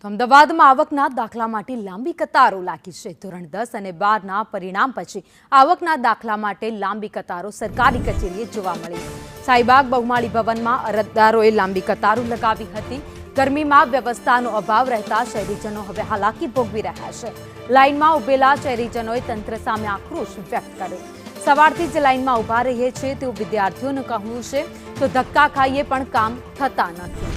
તો અમદાવાદમાં આવકના દાખલા માટે લાંબી કતારો લાગી છે। ધોરણ 10 અને 12ના પરિણામ પછી આવકના દાખલા માટે લાંબી કતારો સરકારી કચેરીએ જોવા મળી। સાઈબાગ બહુમાળી ભવનમાં અરજદારોએ લાંબી કતારો લગાવી હતી। ગરમીમાં વ્યવસ્થાનો અભાવ રહેતા શહેરીજનો હવે હાલાકી ભોગવી રહ્યા છે। લાઇનમાં ઉભેલા શહેરીજનોએ તંત્ર સામે આક્રોશ વ્યક્ત કર્યો। સવારથી જ લાઇનમાં ઊભા રહીએ છીએ તેવું વિદ્યાર્થીઓનું કહેવું છે, તો ધક્કા ખાઈએ પણ કામ થતા નથી।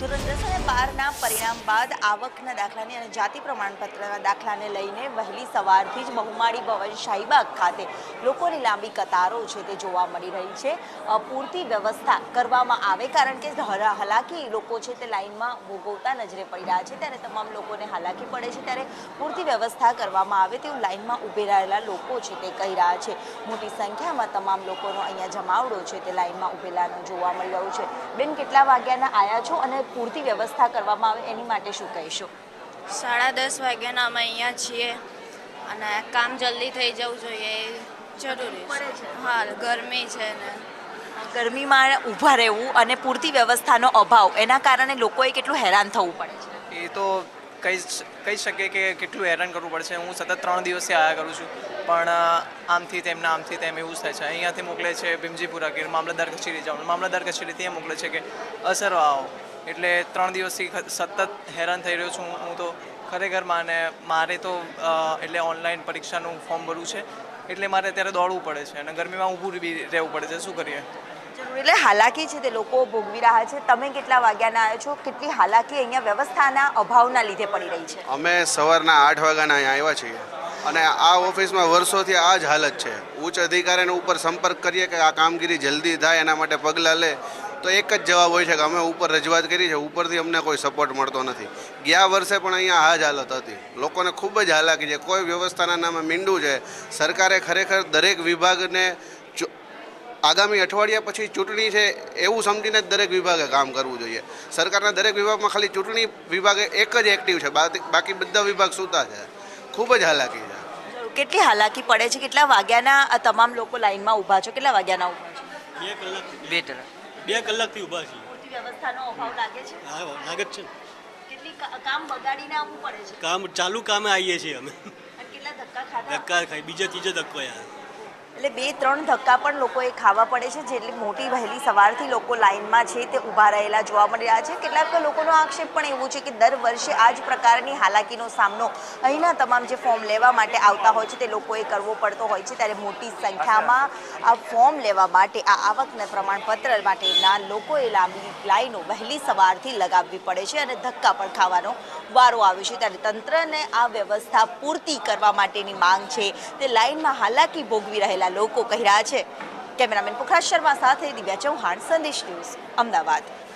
ધોરણ 10 અને 12ના પરિણામ બાદ આવકના દાખલાની અને જાતિ પ્રમાણપત્રના દાખલાને લઈને વહેલી સવારથી જ બહુમાળી ભવન શાહીબાગ ખાતે લોકોની લાંબી કતારો છે તે જોવા મળી રહી છે। પૂરતી વ્યવસ્થા કરવામાં આવે, કારણ કે હાલાકી લોકો છે તે લાઇનમાં ભોગવતા નજરે પડી રહ્યા છે, ત્યારે તમામ લોકોને હાલાકી પડે છે, ત્યારે પૂરતી વ્યવસ્થા કરવામાં આવે તેવું લાઇનમાં ઊભી રહેલા લોકો છે તે કહી રહ્યા છે। મોટી સંખ્યામાં તમામ લોકોનો અહીંયા જમાવડો છે તે લાઇનમાં ઊભેલાનો જોવા મળી રહ્યો છે। બેન, કેટલા વાગ્યાના આવ્યા છો અને પૂરતી વ્યવસ્થા કરવામાં આવે એની માટે શું કહીશો? 10:30 વાગ્યાના અમે અહીંયા છીએ અને કામ જલ્દી થઈ જવું જોઈએ એ જરૂરી છે। હા, ગરમી છે ને ગરમીમાં ઊભા રહેવું અને પૂરતી વ્યવસ્થાનો અભાવ, એના કારણે લોકોએ કેટલું હેરાન થવું પડે છે? એ તો કહી શકે કે કેટલું હેરાન કરવું પડશે। હું સતત 3 દિવસથી આવ્યા કરું છું, પણ આમથી તેમ એવું જ થાય છે। અહીંયાથી મોકલે છે ભીમજીપુરા કે મામલતદાર કચેરી જાઓ, મામલતદાર કચેરી ત્યાં મોકલે છે કે અસરો આવો, એટલે 3 દિવસથી સતત હેરાન થઈ રહ્યો છું હું તો ખરેખરમાં। અને મારે તો એટલે ઓનલાઈન પરીક્ષાનું ફોર્મ ભરવું છે, એટલે મારે અત્યારે દોડવું પડે છે અને ગરમીમાં ઊભું રહેવું પડે છે। શું કરીએ? એટલે હાલાકી છે તે લોકો ભોગવી રહ્યા છે। તમે કેટલા વાગ્યાના આવ્યા છો? કેટલી હાલાકી અહીંયા વ્યવસ્થાના અભાવના લીધે પડી રહી છે? અમે સવારના 8 વાગ્યાના અહીંયા આવ્યા છીએ અને આ ઓફિસમાં વર્ષોથી આ જ હાલત છે। ઉચ્ચ અધિકારીને ઉપર સંપર્ક કરીએ કે આ કામગીરી જલ્દી થાય એના માટે પગલાં લે, તો એક જ જવાબ હોય છે કે અમે ઉપર રજૂઆત કરી છે, ઉપરથી અમને કોઈ સપોર્ટ મળતો નથી। ગયા વર્ષે પણ અહીંયા આ જ હાલત હતી, લોકોને ખૂબ જ હાલાકી છે, કોઈ વ્યવસ્થાના નામે મીંડું છે। સરકારે ખરેખર દરેક વિભાગને આગામી અઠવાડિયા પછી ચૂંટણી છે એવું સમજીને જ દરેક વિભાગે કામ કરવું જોઈએ। સરકારના દરેક વિભાગમાં ખાલી ચૂંટણી વિભાગે એક જ એક્ટિવ છે, બાકી બધા વિભાગ સૂતા છે। ખૂબ જ હાલાકી છે। કેટલી હાલાકી પડે છે? કેટલા વાગ્યાના તમામ લોકો લાઇનમાં ઊભા છો? કેટલા વાગ્યાના ઊભા છો? 2 કલાકથી ઊભા છીએ। પૂરતી વ્યવસ્થાનો અભાવ લાગે છે? હા, લાગે જ છે। કેટલી કામ બગાડીને આવવું પડે છે? કામ ચાલુ કામે આવીએ છીએ અમે। અને કેટલા ધક્કા ખાધા? ધક્કા ખાઈ બીજો ત્રીજો ધક્કો યાર। એટલે 2-3 ધક્કા પણ લોકોએ ખાવા પડે છે। જેટલી મોટી વહેલી સવારથી લોકો લાઇનમાં છે તે ઊભા રહેલા જોવા મળી રહ્યા છે। કેટલાક લોકોનો આક્ષેપ પણ એવું છે કે દર વર્ષે આ જ પ્રકારની હાલાકીનો સામનો અહીંના તમામ જે ફોર્મ લેવા માટે આવતા હોય છે તે લોકોએ કરવો પડતો હોય છે, ત્યારે મોટી સંખ્યામાં આ ફોર્મ લેવા માટે, આ આવકના પ્રમાણપત્ર માટેના લોકોએ લાંબી લાઈનો વહેલી સવારથી લગાવવી પડે છે અને ધક્કા પણ ખાવાનો વારો આવે છે, ત્યારે તંત્રને આ વ્યવસ્થા પૂરતી કરવા માટેની માંગ છે તે લાઇનમાં હાલાકી ભોગવી રહેલા લોકો કહી રહ્યા છે। કેમેરામેન પુખરાજ શર્મા સાથે દિવ્યા ચૌહાણ, સંદેશ ન્યૂઝ, અમદાવાદ।